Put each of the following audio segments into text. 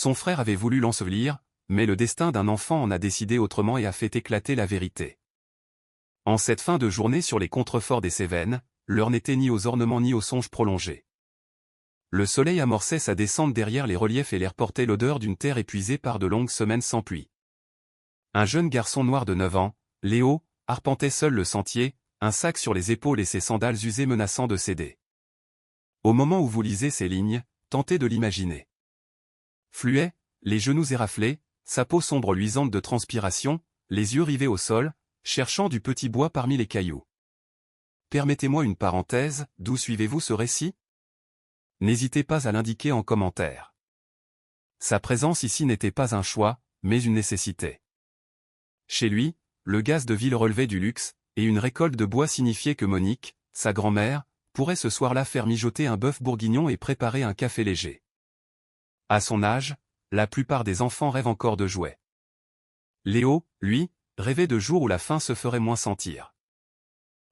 Son frère avait voulu l'ensevelir, mais le destin d'un enfant en a décidé autrement et a fait éclater la vérité. En cette fin de journée sur les contreforts des Cévennes, l'heure n'était ni aux ornements ni aux songes prolongés. Le soleil amorçait sa descente derrière les reliefs et l'air portait l'odeur d'une terre épuisée par de longues semaines sans pluie. Un jeune garçon noir de 9 ans, Léo, arpentait seul le sentier, un sac sur les épaules et ses sandales usées menaçant de céder. Au moment où vous lisez ces lignes, tentez de l'imaginer. Fluet, les genoux éraflés, sa peau sombre luisante de transpiration, les yeux rivés au sol, cherchant du petit bois parmi les cailloux. Permettez-moi une parenthèse, d'où suivez-vous ce récit? N'hésitez pas à l'indiquer en commentaire. Sa présence ici n'était pas un choix, mais une nécessité. Chez lui, le gaz de ville relevait du luxe, et une récolte de bois signifiait que Monique, sa grand-mère, pourrait ce soir-là faire mijoter un bœuf bourguignon et préparer un café léger. À son âge, la plupart des enfants rêvent encore de jouets. Léo, lui, rêvait de jours où la faim se ferait moins sentir.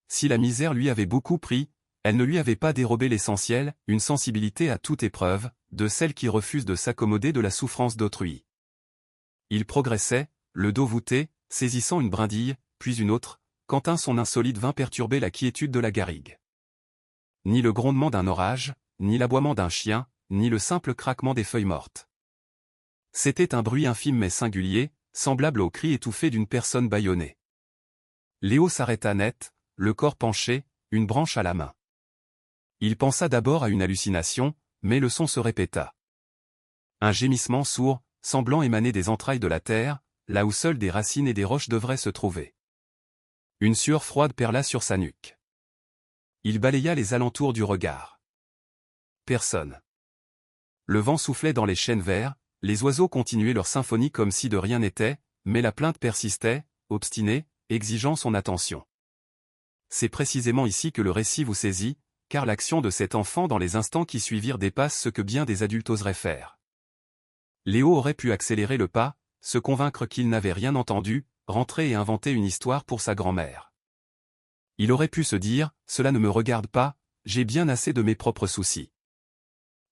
Si la misère lui avait beaucoup pris, elle ne lui avait pas dérobé l'essentiel, une sensibilité à toute épreuve, de celle qui refuse de s'accommoder de la souffrance d'autrui. Il progressait, le dos voûté, saisissant une brindille, puis une autre, quand son insolite vint perturber la quiétude de la garrigue. Ni le grondement d'un orage, ni l'aboiement d'un chien, ni le simple craquement des feuilles mortes. C'était un bruit infime mais singulier, semblable au cri étouffé d'une personne bâillonnée. Léo s'arrêta net, le corps penché, une branche à la main. Il pensa d'abord à une hallucination, mais le son se répéta. Un gémissement sourd, semblant émaner des entrailles de la terre, là où seules des racines et des roches devraient se trouver. Une sueur froide perla sur sa nuque. Il balaya les alentours du regard. Personne. Le vent soufflait dans les chênes verts, les oiseaux continuaient leur symphonie comme si de rien n'était, mais la plainte persistait, obstinée, exigeant son attention. C'est précisément ici que le récit vous saisit, car l'action de cet enfant dans les instants qui suivirent dépasse ce que bien des adultes oseraient faire. Léo aurait pu accélérer le pas, se convaincre qu'il n'avait rien entendu, rentrer et inventer une histoire pour sa grand-mère. Il aurait pu se dire, cela ne me regarde pas, j'ai bien assez de mes propres soucis.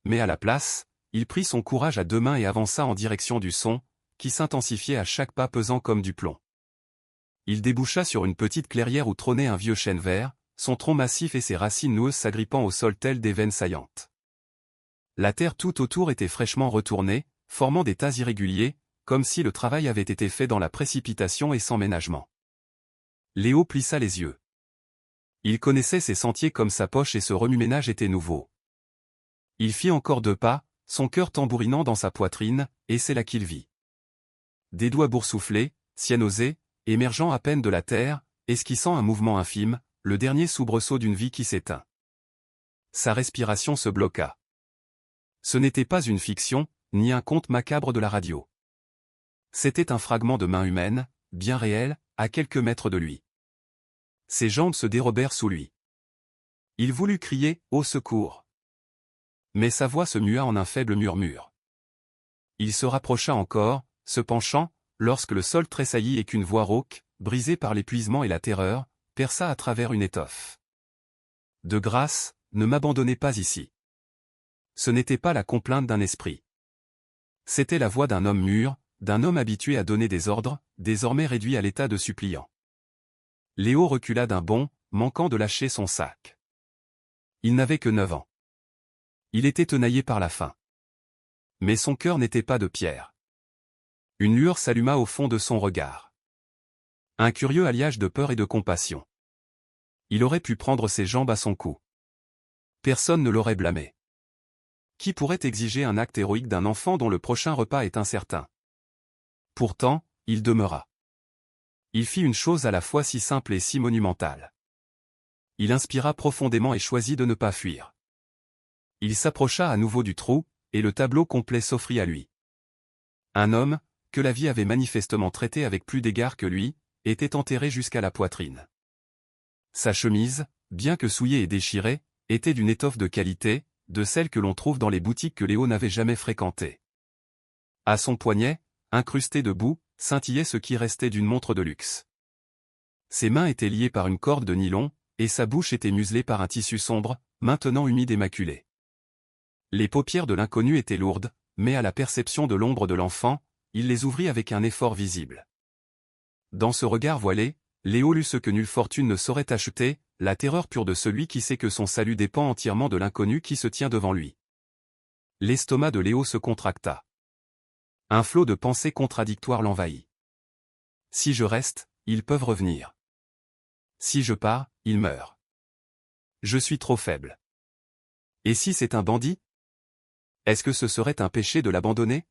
Mais à la place, il prit son courage à deux mains et avança en direction du son, qui s'intensifiait à chaque pas pesant comme du plomb. Il déboucha sur une petite clairière où trônait un vieux chêne vert, son tronc massif et ses racines noueuses s'agrippant au sol telles des veines saillantes. La terre tout autour était fraîchement retournée, formant des tas irréguliers, comme si le travail avait été fait dans la précipitation et sans ménagement. Léo plissa les yeux. Il connaissait ces sentiers comme sa poche et ce remue-ménage était nouveau. Il fit encore 2 pas, son cœur tambourinant dans sa poitrine, et c'est là qu'il vit. Des doigts boursouflés, cyanosés, émergeant à peine de la terre, esquissant un mouvement infime, le dernier soubresaut d'une vie qui s'éteint. Sa respiration se bloqua. Ce n'était pas une fiction, ni un conte macabre de la radio. C'était un fragment de main humaine, bien réel, à quelques mètres de lui. Ses jambes se dérobèrent sous lui. Il voulut crier « Au secours !» Mais sa voix se mua en un faible murmure. Il se rapprocha encore, se penchant, lorsque le sol tressaillit et qu'une voix rauque, brisée par l'épuisement et la terreur, perça à travers une étoffe. « De grâce, ne m'abandonnez pas ici. » Ce n'était pas la complainte d'un esprit. C'était la voix d'un homme mûr, d'un homme habitué à donner des ordres, désormais réduit à l'état de suppliant. Léo recula d'un bond, manquant de lâcher son sac. Il n'avait que 9 ans. Il était tenaillé par la faim. Mais son cœur n'était pas de pierre. Une lueur s'alluma au fond de son regard. Un curieux alliage de peur et de compassion. Il aurait pu prendre ses jambes à son cou. Personne ne l'aurait blâmé. Qui pourrait exiger un acte héroïque d'un enfant dont le prochain repas est incertain? Pourtant, il demeura. Il fit une chose à la fois si simple et si monumentale. Il inspira profondément et choisit de ne pas fuir. Il s'approcha à nouveau du trou, et le tableau complet s'offrit à lui. Un homme, que la vie avait manifestement traité avec plus d'égard que lui, était enterré jusqu'à la poitrine. Sa chemise, bien que souillée et déchirée, était d'une étoffe de qualité, de celle que l'on trouve dans les boutiques que Léo n'avait jamais fréquentées. À son poignet, incrusté de boue, scintillait ce qui restait d'une montre de luxe. Ses mains étaient liées par une corde de nylon, et sa bouche était muselée par un tissu sombre, maintenant humide et maculé. Les paupières de l'inconnu étaient lourdes, mais à la perception de l'ombre de l'enfant, il les ouvrit avec un effort visible. Dans ce regard voilé, Léo lut ce que nulle fortune ne saurait acheter, la terreur pure de celui qui sait que son salut dépend entièrement de l'inconnu qui se tient devant lui. L'estomac de Léo se contracta. Un flot de pensées contradictoires l'envahit. Si je reste, ils peuvent revenir. Si je pars, ils meurent. Je suis trop faible. Et si c'est un bandit? Est-ce que ce serait un péché de l'abandonner?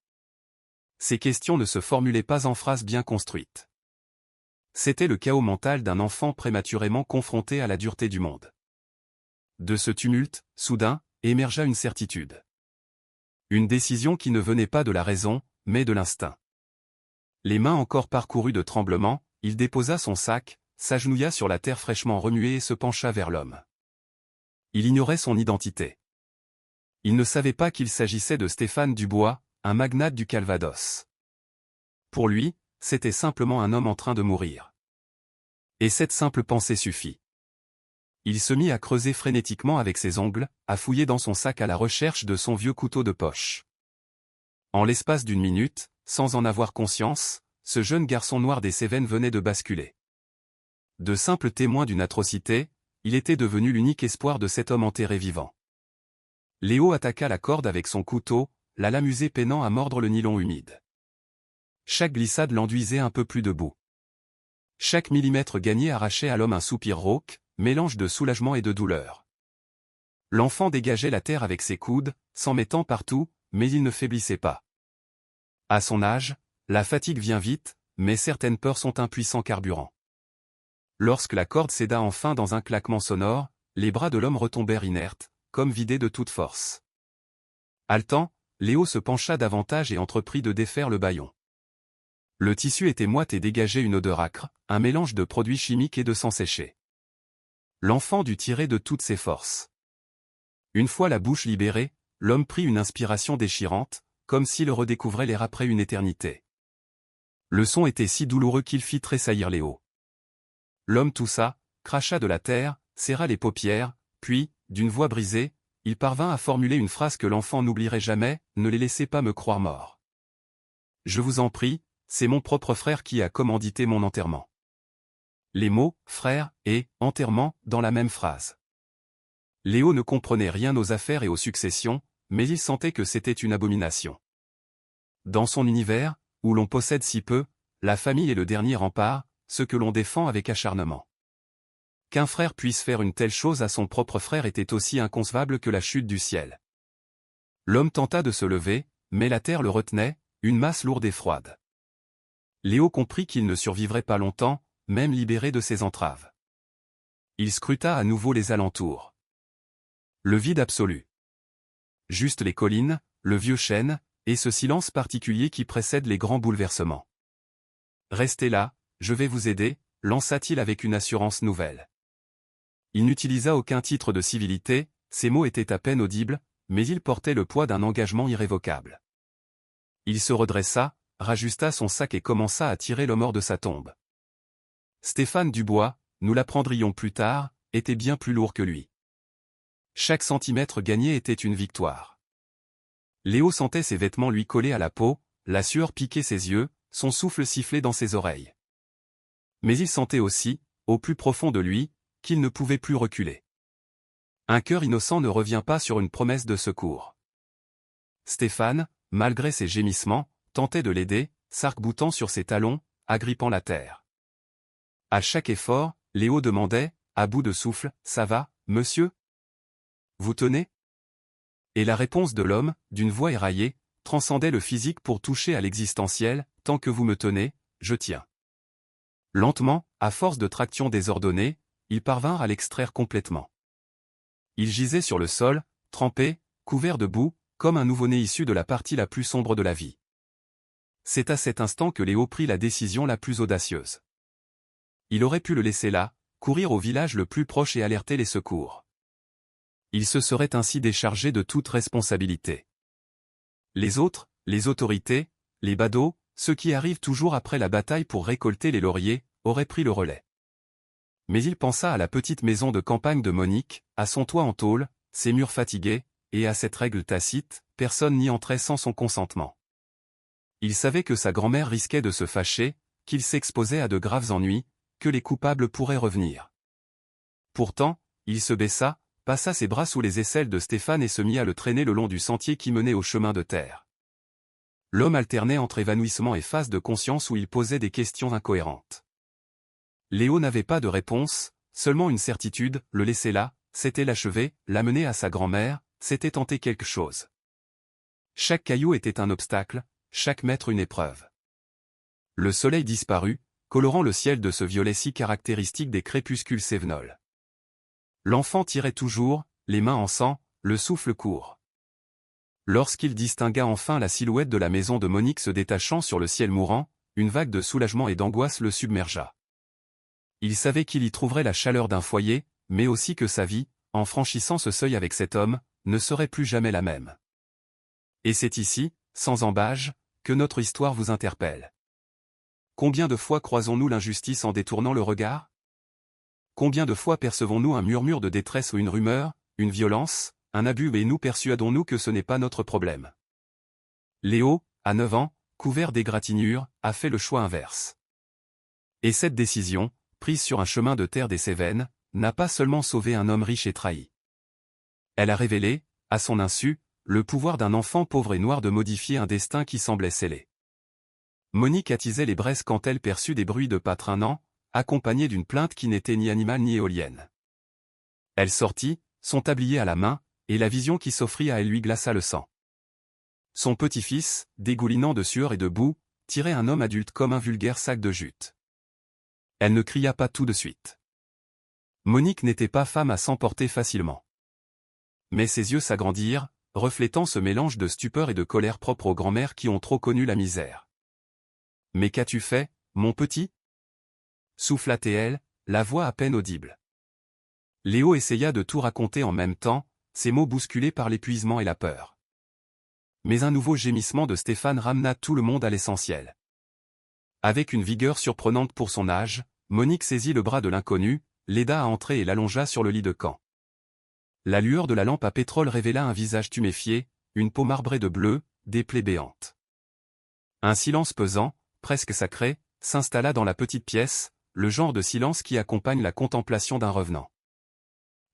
Ces questions ne se formulaient pas en phrases bien construites. C'était le chaos mental d'un enfant prématurément confronté à la dureté du monde. De ce tumulte, soudain, émergea une certitude. Une décision qui ne venait pas de la raison, mais de l'instinct. Les mains encore parcourues de tremblements, il déposa son sac, s'agenouilla sur la terre fraîchement remuée et se pencha vers l'homme. Il ignorait son identité. Il ne savait pas qu'il s'agissait de Stéphane Dubois, un magnate du Calvados. Pour lui, c'était simplement un homme en train de mourir. Et cette simple pensée suffit. Il se mit à creuser frénétiquement avec ses ongles, à fouiller dans son sac à la recherche de son vieux couteau de poche. En l'espace d'une minute, sans en avoir conscience, ce jeune garçon noir des Cévennes venait de basculer. De simple témoin d'une atrocité, il était devenu l'unique espoir de cet homme enterré vivant. Léo attaqua la corde avec son couteau, la lame usée peinant à mordre le nylon humide. Chaque glissade l'enduisait un peu plus debout. Chaque millimètre gagné arrachait à l'homme un soupir rauque, mélange de soulagement et de douleur. L'enfant dégageait la terre avec ses coudes, s'en mettant partout, mais il ne faiblissait pas. À son âge, la fatigue vient vite, mais certaines peurs sont un puissant carburant. Lorsque la corde céda enfin dans un claquement sonore, les bras de l'homme retombèrent inertes, comme vidés de toute force. Haletant, Léo se pencha davantage et entreprit de défaire le bâillon. Le tissu était moite et dégageait une odeur âcre, un mélange de produits chimiques et de sang séché. L'enfant dut tirer de toutes ses forces. Une fois la bouche libérée, l'homme prit une inspiration déchirante, comme s'il redécouvrait l'air après une éternité. Le son était si douloureux qu'il fit tressaillir Léo. L'homme toussa, cracha de la terre, serra les paupières, puis, d'une voix brisée, il parvint à formuler une phrase que l'enfant n'oublierait jamais, « Ne les laissez pas me croire mort. Je vous en prie, c'est mon propre frère qui a commandité mon enterrement. » Les mots « frère » et « enterrement » dans la même phrase. Léo ne comprenait rien aux affaires et aux successions, mais il sentait que c'était une abomination. Dans son univers, où l'on possède si peu, la famille est le dernier rempart, ce que l'on défend avec acharnement. Qu'un frère puisse faire une telle chose à son propre frère était aussi inconcevable que la chute du ciel. L'homme tenta de se lever, mais la terre le retenait, une masse lourde et froide. Léo comprit qu'il ne survivrait pas longtemps, même libéré de ses entraves. Il scruta à nouveau les alentours. Le vide absolu. Juste les collines, le vieux chêne, et ce silence particulier qui précède les grands bouleversements. « Restez là, je vais vous aider », lança-t-il avec une assurance nouvelle. Il n'utilisa aucun titre de civilité, ses mots étaient à peine audibles, mais ils portaient le poids d'un engagement irrévocable. Il se redressa, rajusta son sac et commença à tirer le mort de sa tombe. Stéphane Dubois, nous l'apprendrions plus tard, était bien plus lourd que lui. Chaque centimètre gagné était une victoire. Léo sentait ses vêtements lui coller à la peau, la sueur piquer ses yeux, son souffle siffler dans ses oreilles. Mais il sentait aussi, au plus profond de lui, qu'il ne pouvait plus reculer. Un cœur innocent ne revient pas sur une promesse de secours. Stéphane, malgré ses gémissements, tentait de l'aider, s'arc-boutant sur ses talons, agrippant la terre. À chaque effort, Léo demandait, à bout de souffle, « Ça va, monsieur ? Vous tenez ?» Et la réponse de l'homme, d'une voix éraillée, transcendait le physique pour toucher à l'existentiel, « Tant que vous me tenez, je tiens. » Lentement, à force de traction désordonnée, ils parvinrent à l'extraire complètement. Il gisait sur le sol, trempé, couvert de boue, comme un nouveau-né issu de la partie la plus sombre de la vie. C'est à cet instant que Léo prit la décision la plus audacieuse. Il aurait pu le laisser là, courir au village le plus proche et alerter les secours. Il se serait ainsi déchargé de toute responsabilité. Les autres, les autorités, les badauds, ceux qui arrivent toujours après la bataille pour récolter les lauriers, auraient pris le relais. Mais il pensa à la petite maison de campagne de Monique, à son toit en tôle, ses murs fatigués, et à cette règle tacite, personne n'y entrait sans son consentement. Il savait que sa grand-mère risquait de se fâcher, qu'il s'exposait à de graves ennuis, que les coupables pourraient revenir. Pourtant, il se baissa, passa ses bras sous les aisselles de Stéphane et se mit à le traîner le long du sentier qui menait au chemin de terre. L'homme alternait entre évanouissement et phase de conscience où il posait des questions incohérentes. Léo n'avait pas de réponse, seulement une certitude, le laisser là, c'était l'achever, l'amener à sa grand-mère, c'était tenter quelque chose. Chaque caillou était un obstacle, chaque mètre une épreuve. Le soleil disparut, colorant le ciel de ce violet si caractéristique des crépuscules cévenols. L'enfant tirait toujours, les mains en sang, le souffle court. Lorsqu'il distingua enfin la silhouette de la maison de Monique se détachant sur le ciel mourant, une vague de soulagement et d'angoisse le submergea. Il savait qu'il y trouverait la chaleur d'un foyer, mais aussi que sa vie, en franchissant ce seuil avec cet homme, ne serait plus jamais la même. Et c'est ici, sans embâge, que notre histoire vous interpelle. Combien de fois croisons-nous l'injustice en détournant le regard? Combien de fois percevons-nous un murmure de détresse ou une rumeur, une violence, un abus et nous persuadons-nous que ce n'est pas notre problème? Léo, à 9 ans, couvert d'égratignures, a fait le choix inverse. Et cette décision, prise sur un chemin de terre des Cévennes, n'a pas seulement sauvé un homme riche et trahi. Elle a révélé, à son insu, le pouvoir d'un enfant pauvre et noir de modifier un destin qui semblait scellé. Monique attisait les braises quand elle perçut des bruits de pas traînants, accompagnés d'une plainte qui n'était ni animale ni éolienne. Elle sortit, son tablier à la main, et la vision qui s'offrit à elle lui glaça le sang. Son petit-fils, dégoulinant de sueur et de boue, tirait un homme adulte comme un vulgaire sac de jute. Elle ne cria pas tout de suite. Monique n'était pas femme à s'emporter facilement. Mais ses yeux s'agrandirent, reflétant ce mélange de stupeur et de colère propre aux grand-mères qui ont trop connu la misère. « Mais qu'as-tu fait, mon petit » souffla-t-elle, la voix à peine audible. Léo essaya de tout raconter en même temps, ses mots bousculés par l'épuisement et la peur. Mais un nouveau gémissement de Stéphane ramena tout le monde à l'essentiel. Avec une vigueur surprenante pour son âge, Monique saisit le bras de l'inconnu, l'aida à entrer et l'allongea sur le lit de camp. La lueur de la lampe à pétrole révéla un visage tuméfié, une peau marbrée de bleu, des plaies béantes. Un silence pesant, presque sacré, s'installa dans la petite pièce, le genre de silence qui accompagne la contemplation d'un revenant.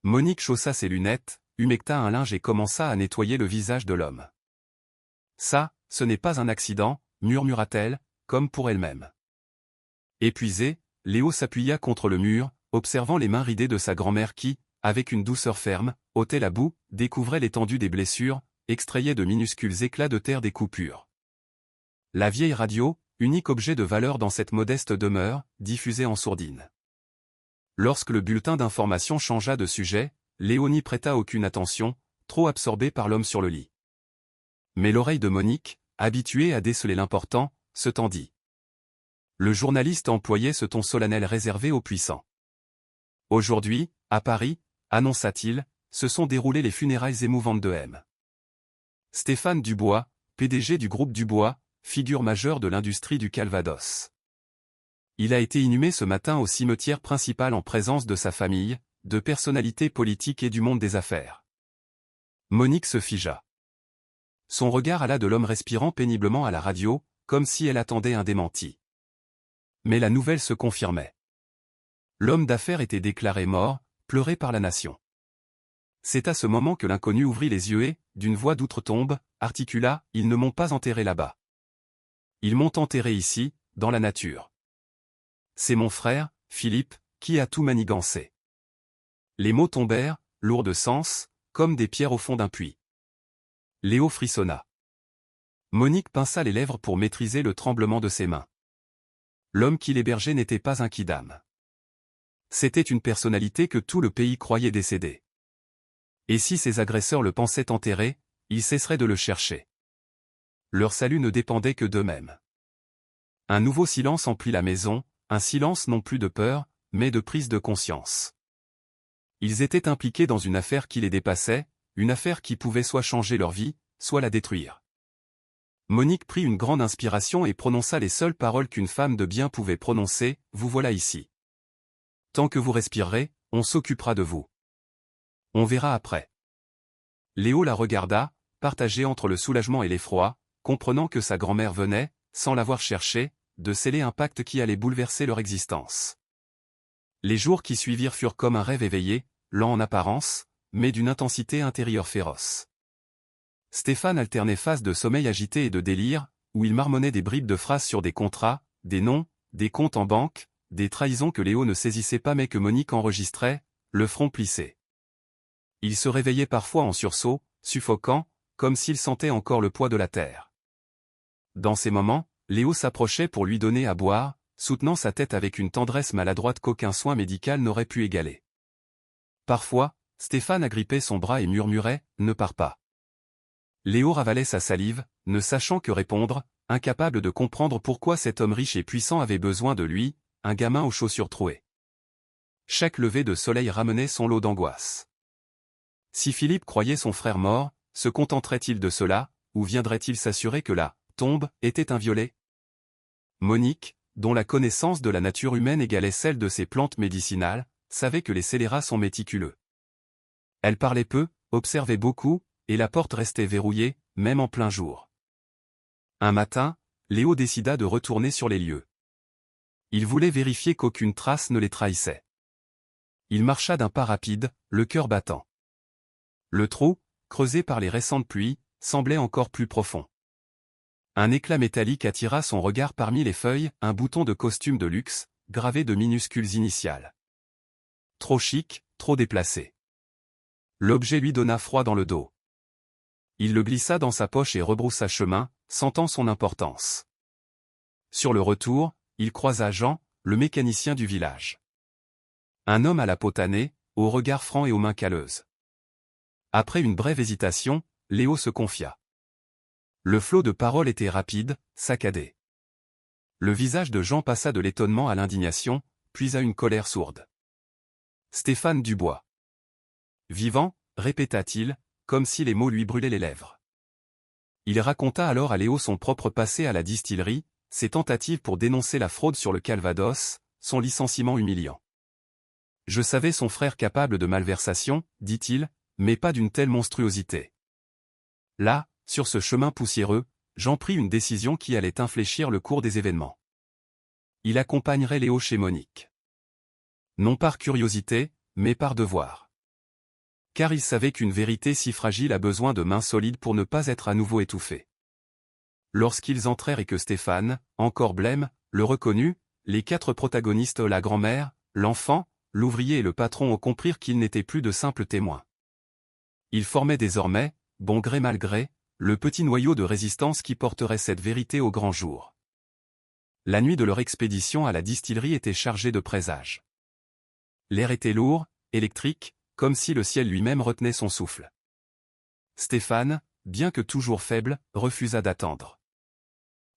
Monique chaussa ses lunettes, humecta un linge et commença à nettoyer le visage de l'homme. « Ça, ce n'est pas un accident, » murmura-t-elle, comme pour elle-même. Épuisé, Léo s'appuya contre le mur, observant les mains ridées de sa grand-mère qui, avec une douceur ferme, ôtait la boue, découvrait l'étendue des blessures, extrayait de minuscules éclats de terre des coupures. La vieille radio, unique objet de valeur dans cette modeste demeure, diffusait en sourdine. Lorsque le bulletin d'information changea de sujet, Léo n'y prêta aucune attention, trop absorbé par l'homme sur le lit. Mais l'oreille de Monique, habituée à déceler l'important, se tendit. Le journaliste employait ce ton solennel réservé aux puissants. Aujourd'hui, à Paris, annonça-t-il, se sont déroulées les funérailles émouvantes de M. Stéphane Dubois, PDG du groupe Dubois, figure majeure de l'industrie du Calvados. Il a été inhumé ce matin au cimetière principal en présence de sa famille, de personnalités politiques et du monde des affaires. Monique se figea. Son regard alla de l'homme respirant péniblement à la radio, comme si elle attendait un démenti. Mais la nouvelle se confirmait. L'homme d'affaires était déclaré mort, pleuré par la nation. C'est à ce moment que l'inconnu ouvrit les yeux et, d'une voix d'outre-tombe, articula « Ils ne m'ont pas enterré là-bas. Ils m'ont enterré ici, dans la nature. C'est mon frère, Philippe, qui a tout manigancé. » Les mots tombèrent, lourds de sens, comme des pierres au fond d'un puits. Léo frissonna. Monique pinça les lèvres pour maîtriser le tremblement de ses mains. L'homme qui l'hébergeait n'était pas un quidam. C'était une personnalité que tout le pays croyait décédée. Et si ses agresseurs le pensaient enterré, ils cesseraient de le chercher. Leur salut ne dépendait que d'eux-mêmes. Un nouveau silence emplit la maison, un silence non plus de peur, mais de prise de conscience. Ils étaient impliqués dans une affaire qui les dépassait, une affaire qui pouvait soit changer leur vie, soit la détruire. Monique prit une grande inspiration et prononça les seules paroles qu'une femme de bien pouvait prononcer, « Vous voilà ici. Tant que vous respirerez, on s'occupera de vous. On verra après. » Léo la regarda, partagé entre le soulagement et l'effroi, comprenant que sa grand-mère venait, sans l'avoir cherché, de sceller un pacte qui allait bouleverser leur existence. Les jours qui suivirent furent comme un rêve éveillé, lent en apparence, mais d'une intensité intérieure féroce. Stéphane alternait phases de sommeil agité et de délire, où il marmonnait des bribes de phrases sur des contrats, des noms, des comptes en banque, des trahisons que Léo ne saisissait pas mais que Monique enregistrait, le front plissé. Il se réveillait parfois en sursaut, suffocant, comme s'il sentait encore le poids de la terre. Dans ces moments, Léo s'approchait pour lui donner à boire, soutenant sa tête avec une tendresse maladroite qu'aucun soin médical n'aurait pu égaler. Parfois, Stéphane agrippait son bras et murmurait « Ne pars pas ». Léo ravalait sa salive, ne sachant que répondre, incapable de comprendre pourquoi cet homme riche et puissant avait besoin de lui, un gamin aux chaussures trouées. Chaque lever de soleil ramenait son lot d'angoisse. Si Philippe croyait son frère mort, se contenterait-il de cela, ou viendrait-il s'assurer que la tombe était inviolée? Monique, dont la connaissance de la nature humaine égalait celle de ses plantes médicinales, savait que les scélérats sont méticuleux. Elle parlait peu, observait beaucoup, et la porte restait verrouillée, même en plein jour. Un matin, Léo décida de retourner sur les lieux. Il voulait vérifier qu'aucune trace ne les trahissait. Il marcha d'un pas rapide, le cœur battant. Le trou, creusé par les récentes pluies, semblait encore plus profond. Un éclat métallique attira son regard parmi les feuilles, un bouton de costume de luxe, gravé de minuscules initiales. Trop chic, trop déplacé. L'objet lui donna froid dans le dos. Il le glissa dans sa poche et rebroussa chemin, sentant son importance. Sur le retour, il croisa Jean, le mécanicien du village. Un homme à la peau tannée, au regard franc et aux mains calleuses. Après une brève hésitation, Léo se confia. Le flot de paroles était rapide, saccadé. Le visage de Jean passa de l'étonnement à l'indignation, puis à une colère sourde. Stéphane Dubois. Vivant, répéta-t-il, comme si les mots lui brûlaient les lèvres. Il raconta alors à Léo son propre passé à la distillerie, ses tentatives pour dénoncer la fraude sur le Calvados, son licenciement humiliant. Je savais son frère capable de malversation, dit-il, mais pas d'une telle monstruosité. Là, sur ce chemin poussiéreux, Jean prit une décision qui allait infléchir le cours des événements. Il accompagnerait Léo chez Monique. Non par curiosité, mais par devoir. Car il savait qu'une vérité si fragile a besoin de mains solides pour ne pas être à nouveau étouffée. Lorsqu'ils entrèrent et que Stéphane, encore blême, le reconnut, les quatre protagonistes, la grand-mère, l'enfant, l'ouvrier et le patron, comprirent qu'ils n'étaient plus de simples témoins. Ils formaient désormais, bon gré mal gré, le petit noyau de résistance qui porterait cette vérité au grand jour. La nuit de leur expédition à la distillerie était chargée de présages. L'air était lourd, électrique, comme si le ciel lui-même retenait son souffle. Stéphane, bien que toujours faible, refusa d'attendre.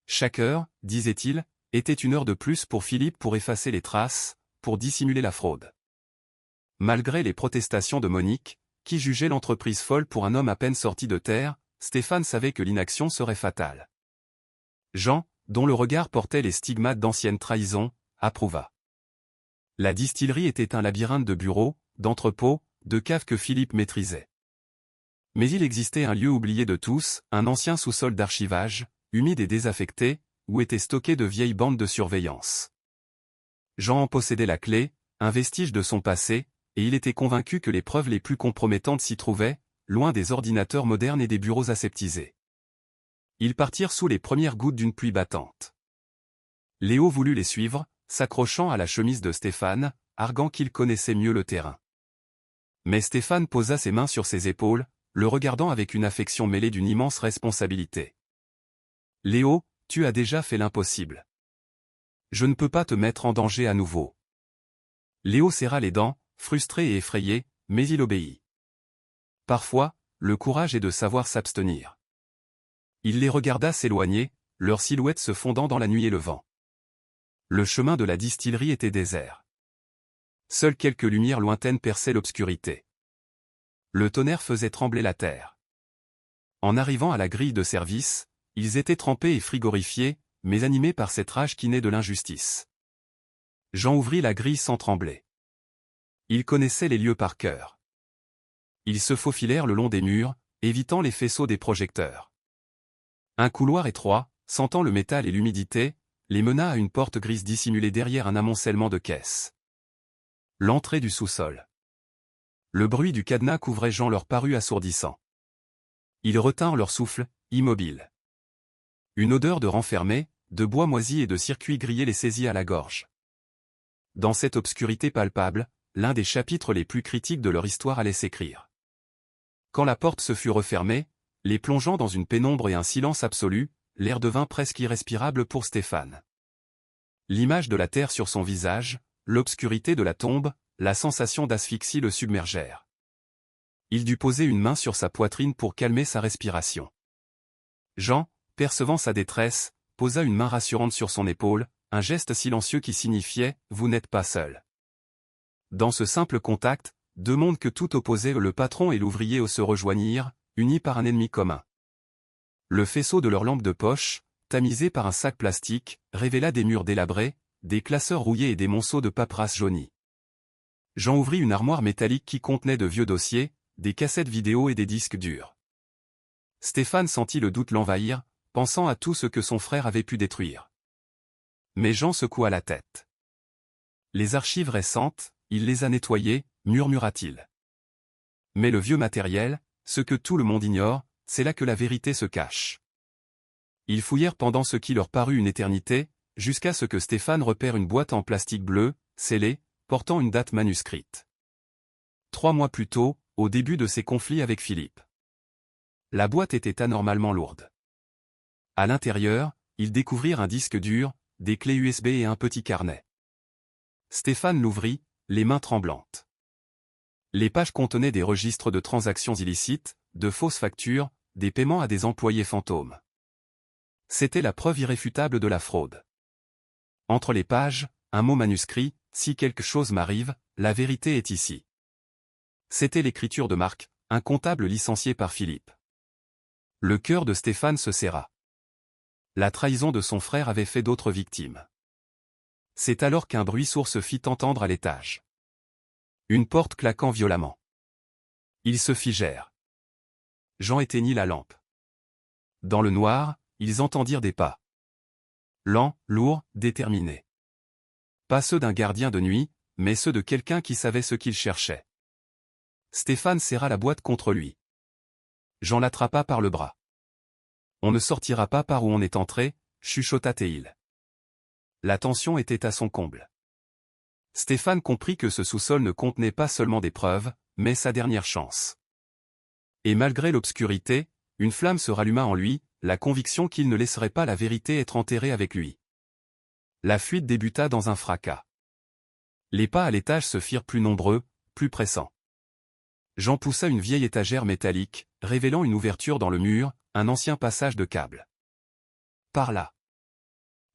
Chaque heure, disait-il, était une heure de plus pour Philippe pour effacer les traces, pour dissimuler la fraude. Malgré les protestations de Monique, qui jugeait l'entreprise folle pour un homme à peine sorti de terre, Stéphane savait que l'inaction serait fatale. Jean, dont le regard portait les stigmates d'anciennes trahisons, approuva. La distillerie était un labyrinthe de bureaux, d'entrepôts, de caves que Philippe maîtrisait. Mais il existait un lieu oublié de tous, un ancien sous-sol d'archivage, humide et désaffecté, où étaient stockées de vieilles bandes de surveillance. Jean en possédait la clé, un vestige de son passé, et il était convaincu que les preuves les plus compromettantes s'y trouvaient, loin des ordinateurs modernes et des bureaux aseptisés. Ils partirent sous les premières gouttes d'une pluie battante. Léo voulut les suivre, s'accrochant à la chemise de Stéphane, arguant qu'il connaissait mieux le terrain. Mais Stéphane posa ses mains sur ses épaules, le regardant avec une affection mêlée d'une immense responsabilité. « Léo, tu as déjà fait l'impossible. Je ne peux pas te mettre en danger à nouveau. » Léo serra les dents, frustré et effrayé, mais il obéit. Parfois, le courage est de savoir s'abstenir. Il les regarda s'éloigner, leurs silhouettes se fondant dans la nuit et le vent. Le chemin de la distillerie était désert. Seules quelques lumières lointaines perçaient l'obscurité. Le tonnerre faisait trembler la terre. En arrivant à la grille de service, ils étaient trempés et frigorifiés, mais animés par cette rage qui naît de l'injustice. Jean ouvrit la grille sans trembler. Il connaissait les lieux par cœur. Ils se faufilèrent le long des murs, évitant les faisceaux des projecteurs. Un couloir étroit, sentant le métal et l'humidité, les mena à une porte grise dissimulée derrière un amoncellement de caisses. L'entrée du sous-sol. Le bruit du cadenas couvrait Jean leur parut assourdissant. Ils retinrent leur souffle, immobiles. Une odeur de renfermé, de bois moisi et de circuits grillés les saisit à la gorge. Dans cette obscurité palpable, l'un des chapitres les plus critiques de leur histoire allait s'écrire. Quand la porte se fut refermée, les plongeant dans une pénombre et un silence absolu, l'air devint presque irrespirable pour Stéphane. L'image de la terre sur son visage, l'obscurité de la tombe, la sensation d'asphyxie le submergèrent. Il dut poser une main sur sa poitrine pour calmer sa respiration. Jean, percevant sa détresse, posa une main rassurante sur son épaule, un geste silencieux qui signifiait « Vous n'êtes pas seul ». Dans ce simple contact, deux mondes que tout opposait, le patron et l'ouvrier, se rejoignirent, unis par un ennemi commun. Le faisceau de leur lampe de poche, tamisé par un sac plastique, révéla des murs délabrés, des classeurs rouillés et des monceaux de paperasse jaunie. Jean ouvrit une armoire métallique qui contenait de vieux dossiers, des cassettes vidéo et des disques durs. Stéphane sentit le doute l'envahir, pensant à tout ce que son frère avait pu détruire. Mais Jean secoua la tête. Les archives récentes, il les a nettoyées, murmura-t-il. Mais le vieux matériel, ce que tout le monde ignore, c'est là que la vérité se cache. Ils fouillèrent pendant ce qui leur parut une éternité, jusqu'à ce que Stéphane repère une boîte en plastique bleu, scellée, portant une date manuscrite. 3 mois plus tôt, au début de ses conflits avec Philippe. La boîte était anormalement lourde. À l'intérieur, ils découvrirent un disque dur, des clés USB et un petit carnet. Stéphane l'ouvrit, les mains tremblantes. Les pages contenaient des registres de transactions illicites, de fausses factures, des paiements à des employés fantômes. C'était la preuve irréfutable de la fraude. Entre les pages, un mot manuscrit, « Si quelque chose m'arrive, la vérité est ici ». C'était l'écriture de Marc, un comptable licencié par Philippe. Le cœur de Stéphane se serra. La trahison de son frère avait fait d'autres victimes. C'est alors qu'un bruit sourd se fit entendre à l'étage. Une porte claquant violemment. Ils se figèrent. Jean éteignit la lampe. Dans le noir, ils entendirent des pas. Lents, lourds, déterminés. Pas ceux d'un gardien de nuit, mais ceux de quelqu'un qui savait ce qu'il cherchait. Stéphane serra la boîte contre lui. Jean l'attrapa par le bras. On ne sortira pas par où on est entré, chuchota-t-il. La tension était à son comble. Stéphane comprit que ce sous-sol ne contenait pas seulement des preuves, mais sa dernière chance. Et malgré l'obscurité, une flamme se ralluma en lui, la conviction qu'il ne laisserait pas la vérité être enterrée avec lui. La fuite débuta dans un fracas. Les pas à l'étage se firent plus nombreux, plus pressants. Jean poussa une vieille étagère métallique, révélant une ouverture dans le mur, un ancien passage de câbles. Par là.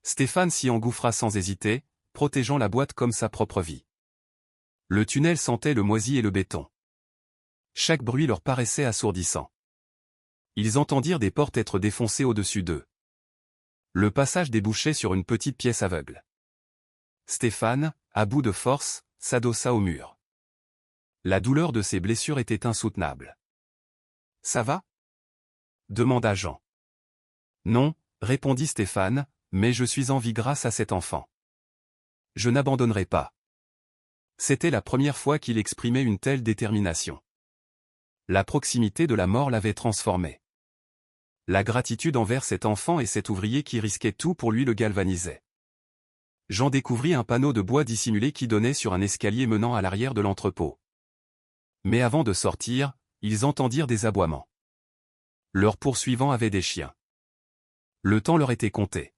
Stéphane s'y engouffra sans hésiter, protégeant la boîte comme sa propre vie. Le tunnel sentait le moisi et le béton. Chaque bruit leur paraissait assourdissant. Ils entendirent des portes être défoncées au-dessus d'eux. Le passage débouchait sur une petite pièce aveugle. Stéphane, à bout de force, s'adossa au mur. La douleur de ses blessures était insoutenable. « Ça va ?» demanda Jean. « Non, » répondit Stéphane, « mais je suis en vie grâce à cet enfant. Je n'abandonnerai pas. » C'était la première fois qu'il exprimait une telle détermination. La proximité de la mort l'avait transformé. La gratitude envers cet enfant et cet ouvrier qui risquait tout pour lui le galvanisait. Jean découvrit un panneau de bois dissimulé qui donnait sur un escalier menant à l'arrière de l'entrepôt. Mais avant de sortir, ils entendirent des aboiements. Leurs poursuivants avaient des chiens. Le temps leur était compté.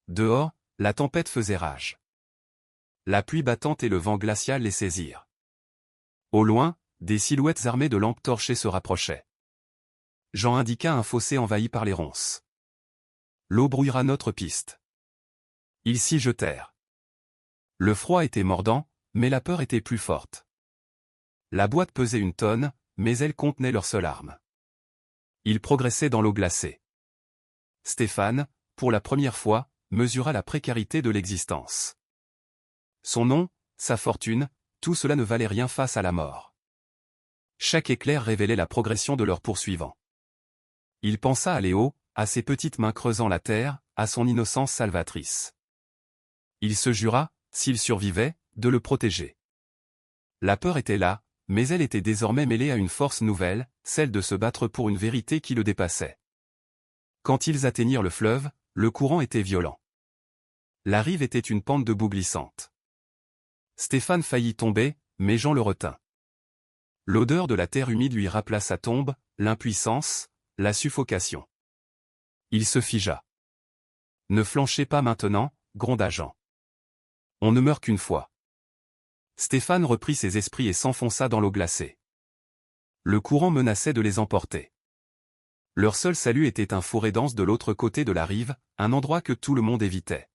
Dehors, la tempête faisait rage. La pluie battante et le vent glacial les saisirent. Au loin, des silhouettes armées de lampes torchées se rapprochaient. Jean indiqua un fossé envahi par les ronces. L'eau brouillera notre piste. Ils s'y jetèrent. Le froid était mordant, mais la peur était plus forte. La boîte pesait 1 tonne, mais elle contenait leur seule arme. Ils progressaient dans l'eau glacée. Stéphane, pour la première fois, mesura la précarité de l'existence. Son nom, sa fortune, tout cela ne valait rien face à la mort. Chaque éclair révélait la progression de leur poursuivant. Il pensa à Léo, à ses petites mains creusant la terre, à son innocence salvatrice. Il se jura, s'il survivait, de le protéger. La peur était là, mais elle était désormais mêlée à une force nouvelle, celle de se battre pour une vérité qui le dépassait. Quand ils atteignirent le fleuve, le courant était violent. La rive était une pente de boue glissante. Stéphane faillit tomber, mais Jean le retint. L'odeur de la terre humide lui rappela sa tombe, l'impuissance, la suffocation. Il se figea. « Ne flanchez pas maintenant, gronda Jean. On ne meurt qu'une fois. » Stéphane reprit ses esprits et s'enfonça dans l'eau glacée. Le courant menaçait de les emporter. Leur seul salut était un fourré dense de l'autre côté de la rive, un endroit que tout le monde évitait.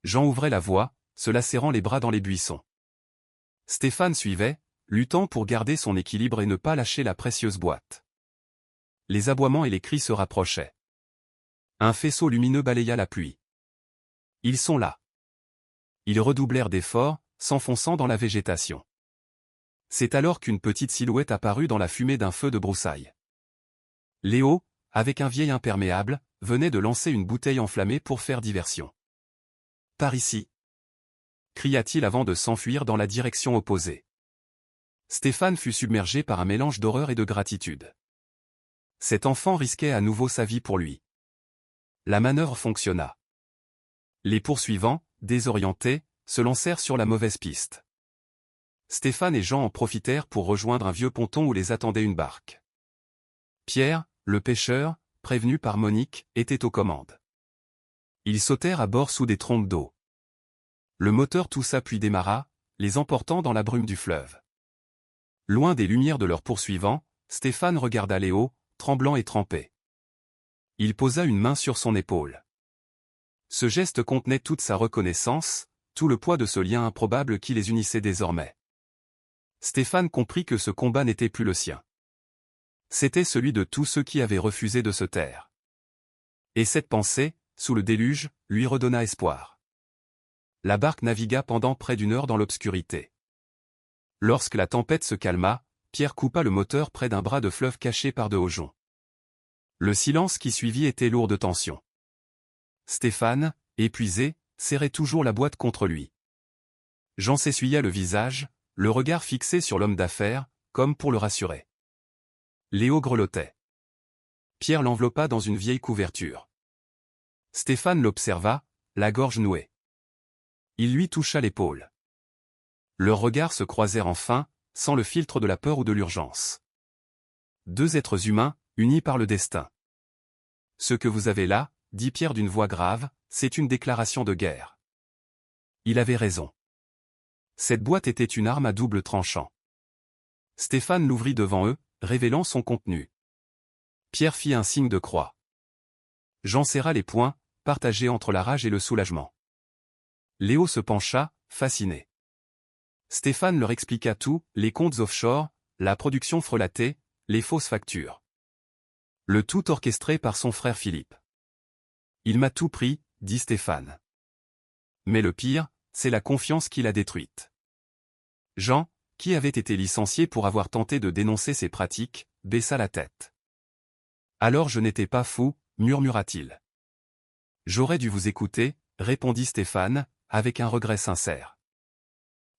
Jean ouvrait la voie, se lacérant les bras dans les buissons. Stéphane suivait, luttant pour garder son équilibre et ne pas lâcher la précieuse boîte. Les aboiements et les cris se rapprochaient. Un faisceau lumineux balaya la pluie. Ils sont là. Ils redoublèrent d'efforts, s'enfonçant dans la végétation. C'est alors qu'une petite silhouette apparut dans la fumée d'un feu de broussailles. Léo, avec un vieil imperméable, venait de lancer une bouteille enflammée pour faire diversion. « Par ici !» cria-t-il avant de s'enfuir dans la direction opposée. Stéphane fut submergé par un mélange d'horreur et de gratitude. Cet enfant risquait à nouveau sa vie pour lui. La manœuvre fonctionna. Les poursuivants, désorientés, se lancèrent sur la mauvaise piste. Stéphane et Jean en profitèrent pour rejoindre un vieux ponton où les attendait une barque. Pierre, le pêcheur, prévenu par Monique, était aux commandes. Ils sautèrent à bord sous des trompes d'eau. Le moteur toussa puis démarra, les emportant dans la brume du fleuve. Loin des lumières de leurs poursuivants, Stéphane regarda Léo, tremblant et trempé. Il posa une main sur son épaule. Ce geste contenait toute sa reconnaissance, tout le poids de ce lien improbable qui les unissait désormais. Stéphane comprit que ce combat n'était plus le sien. C'était celui de tous ceux qui avaient refusé de se taire. Et cette pensée, sous le déluge, lui redonna espoir. La barque navigua pendant près d'une heure dans l'obscurité. Lorsque la tempête se calma, Pierre coupa le moteur près d'un bras de fleuve caché par de hauts joncs. Le silence qui suivit était lourd de tension. Stéphane, épuisé, serrait toujours la boîte contre lui. Jean s'essuya le visage, le regard fixé sur l'homme d'affaires, comme pour le rassurer. Léo grelottait. Pierre l'enveloppa dans une vieille couverture. Stéphane l'observa, la gorge nouée. Il lui toucha l'épaule. Leurs regards se croisèrent enfin, sans le filtre de la peur ou de l'urgence. Deux êtres humains, unis par le destin. « Ce que vous avez là, » dit Pierre d'une voix grave, « c'est une déclaration de guerre. » Il avait raison. Cette boîte était une arme à double tranchant. Stéphane l'ouvrit devant eux, révélant son contenu. Pierre fit un signe de croix. Jean serra les poings, partagés entre la rage et le soulagement. Léo se pencha, fasciné. Stéphane leur expliqua tout, les comptes offshore, la production frelatée, les fausses factures. Le tout orchestré par son frère Philippe. « Il m'a tout pris », dit Stéphane. Mais le pire, c'est la confiance qu'il a détruite. Jean, qui avait été licencié pour avoir tenté de dénoncer ces pratiques, baissa la tête. « Alors je n'étais pas fou », murmura-t-il. « J'aurais dû vous écouter », répondit Stéphane, avec un regret sincère.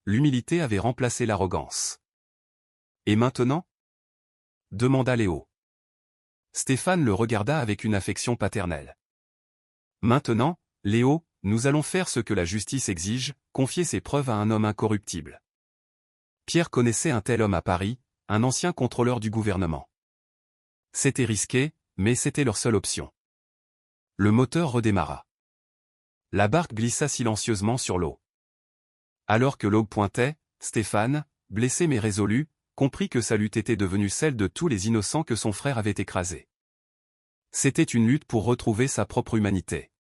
L'humilité avait remplacé l'arrogance. « Et maintenant » demanda Léo. Stéphane le regarda avec une affection paternelle. « Maintenant, Léo, nous allons faire ce que la justice exige, confier ces preuves à un homme incorruptible. » Pierre connaissait un tel homme à Paris, un ancien contrôleur du gouvernement. C'était risqué, mais c'était leur seule option. Le moteur redémarra. La barque glissa silencieusement sur l'eau. Alors que l'aube pointait, Stéphane, blessé mais résolu, comprit que sa lutte était devenue celle de tous les innocents que son frère avait écrasés. C'était une lutte pour retrouver sa propre humanité.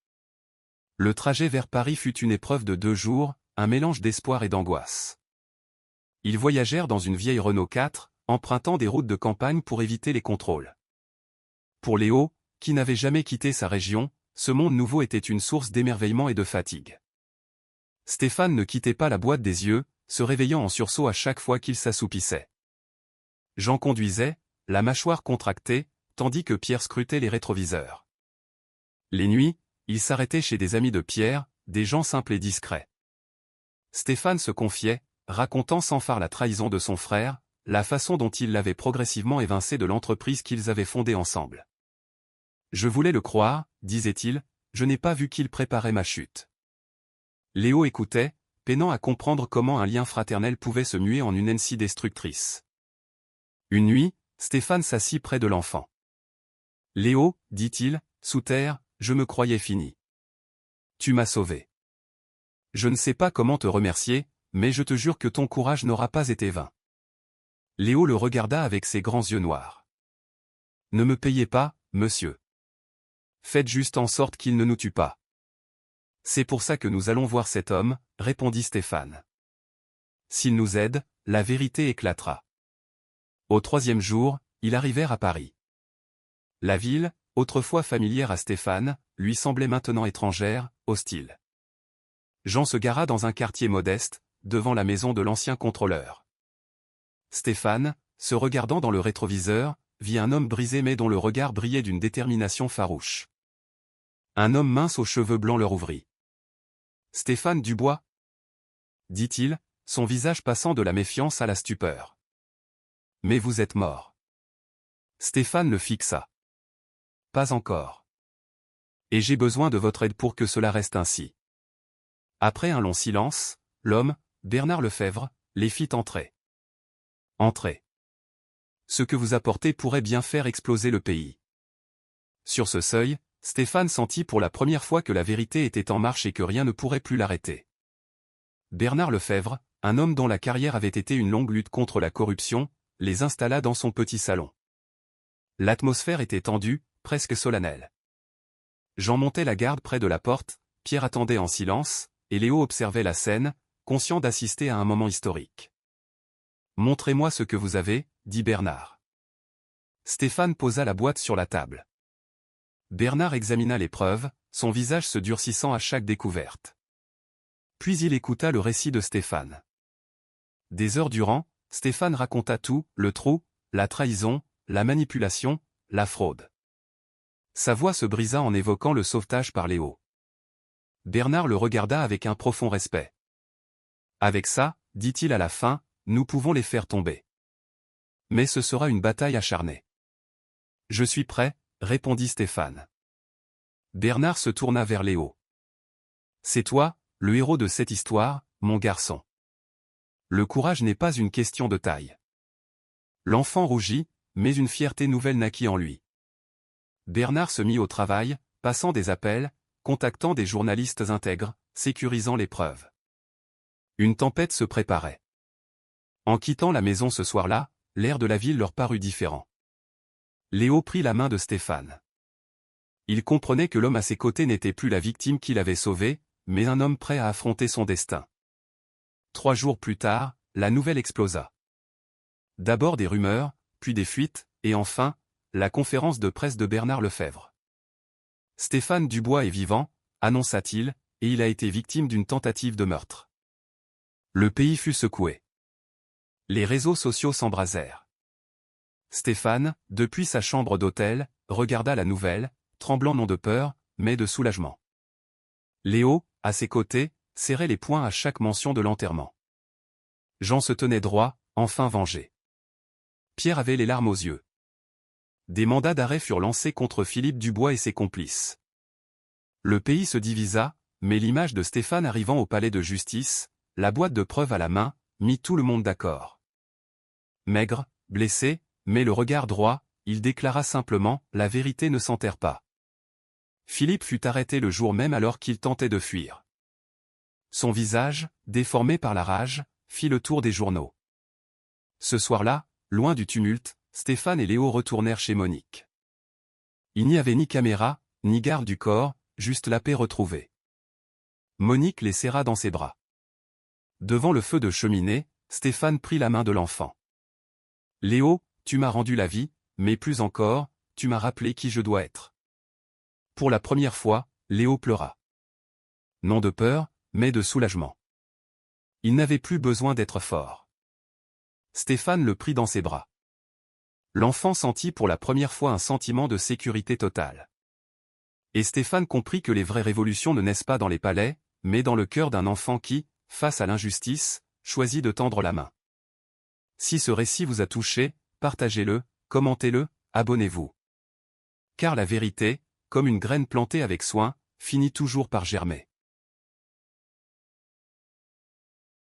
Le trajet vers Paris fut une épreuve de 2 jours, un mélange d'espoir et d'angoisse. Ils voyagèrent dans une vieille Renault 4, empruntant des routes de campagne pour éviter les contrôles. Pour Léo, qui n'avait jamais quitté sa région, ce monde nouveau était une source d'émerveillement et de fatigue. Stéphane ne quittait pas la boîte des yeux, se réveillant en sursaut à chaque fois qu'il s'assoupissait. Jean conduisait, la mâchoire contractée, tandis que Pierre scrutait les rétroviseurs. Les nuits, il s'arrêtait chez des amis de Pierre, des gens simples et discrets. Stéphane se confiait, racontant sans phare la trahison de son frère, la façon dont il l'avait progressivement évincé de l'entreprise qu'ils avaient fondée ensemble. Je voulais le croire, disait-il, je n'ai pas vu qu'il préparait ma chute. Léo écoutait, peinant à comprendre comment un lien fraternel pouvait se muer en une haine si destructrice. Une nuit, Stéphane s'assit près de l'enfant. Léo, dit-il, sous terre, je me croyais fini. Tu m'as sauvé. Je ne sais pas comment te remercier, mais je te jure que ton courage n'aura pas été vain. Léo le regarda avec ses grands yeux noirs. Ne me payez pas, monsieur. Faites juste en sorte qu'il ne nous tue pas. C'est pour ça que nous allons voir cet homme, répondit Stéphane. S'il nous aide, la vérité éclatera. Au 3e jour, ils arrivèrent à Paris. La ville, autrefois familière à Stéphane, lui semblait maintenant étrangère, hostile. Jean se gara dans un quartier modeste, devant la maison de l'ancien contrôleur. Stéphane, se regardant dans le rétroviseur, vit un homme brisé mais dont le regard brillait d'une détermination farouche. Un homme mince aux cheveux blancs leur ouvrit. « Stéphane Dubois ?» dit-il, son visage passant de la méfiance à la stupeur. « Mais vous êtes mort. » Stéphane le fixa. « Pas encore. Et j'ai besoin de votre aide pour que cela reste ainsi. » Après un long silence, l'homme, Bernard Lefebvre, les fit entrer. « Entrez. Ce que vous apportez pourrait bien faire exploser le pays. » Sur ce seuil, Stéphane sentit pour la première fois que la vérité était en marche et que rien ne pourrait plus l'arrêter. Bernard Lefebvre, un homme dont la carrière avait été une longue lutte contre la corruption, les installa dans son petit salon. L'atmosphère était tendue, presque solennelle. Jean montait la garde près de la porte, Pierre attendait en silence, et Léo observait la scène, conscient d'assister à un moment historique. « Montrez-moi ce que vous avez, » dit Bernard. Stéphane posa la boîte sur la table. Bernard examina les preuves, son visage se durcissant à chaque découverte. Puis il écouta le récit de Stéphane. Des heures durant, Stéphane raconta tout, le trou, la trahison, la manipulation, la fraude. Sa voix se brisa en évoquant le sauvetage par Léo. Bernard le regarda avec un profond respect. « Avec ça, dit-il à la fin, nous pouvons les faire tomber. Mais ce sera une bataille acharnée. »« Je suis prêt, » répondit Stéphane. Bernard se tourna vers Léo. « C'est toi, le héros de cette histoire, mon garçon. Le courage n'est pas une question de taille. » L'enfant rougit, mais une fierté nouvelle naquit en lui. Bernard se mit au travail, passant des appels, contactant des journalistes intègres, sécurisant les preuves. Une tempête se préparait. En quittant la maison ce soir-là, l'air de la ville leur parut différent. Léo prit la main de Stéphane. Il comprenait que l'homme à ses côtés n'était plus la victime qu'il avait sauvée, mais un homme prêt à affronter son destin. 3 jours plus tard, la nouvelle explosa. D'abord des rumeurs, puis des fuites, et enfin, la conférence de presse de Bernard Lefebvre. « Stéphane Dubois est vivant », annonça-t-il, et il a été victime d'une tentative de meurtre. Le pays fut secoué. Les réseaux sociaux s'embrasèrent. Stéphane, depuis sa chambre d'hôtel, regarda la nouvelle, tremblant non de peur, mais de soulagement. Léo, à ses côtés, serrait les poings à chaque mention de l'enterrement. Jean se tenait droit, enfin vengé. Pierre avait les larmes aux yeux. Des mandats d'arrêt furent lancés contre Philippe Dubois et ses complices. Le pays se divisa, mais l'image de Stéphane arrivant au palais de justice, la boîte de preuves à la main, mit tout le monde d'accord. Maigre, blessé, mais le regard droit, il déclara simplement « La vérité ne s'enterre pas ». Philippe fut arrêté le jour même alors qu'il tentait de fuir. Son visage, déformé par la rage, fit le tour des journaux. Ce soir-là, loin du tumulte, Stéphane et Léo retournèrent chez Monique. Il n'y avait ni caméra, ni garde du corps, juste la paix retrouvée. Monique les serra dans ses bras. Devant le feu de cheminée, Stéphane prit la main de l'enfant. « Léo, tu m'as rendu la vie, mais plus encore, tu m'as rappelé qui je dois être. » Pour la première fois, Léo pleura. Non de peur, mais de soulagement. Il n'avait plus besoin d'être fort. Stéphane le prit dans ses bras. L'enfant sentit pour la première fois un sentiment de sécurité totale. Et Stéphane comprit que les vraies révolutions ne naissent pas dans les palais, mais dans le cœur d'un enfant qui, face à l'injustice, choisit de tendre la main. Si ce récit vous a touché, partagez-le, commentez-le, abonnez-vous. Car la vérité, comme une graine plantée avec soin, finit toujours par germer.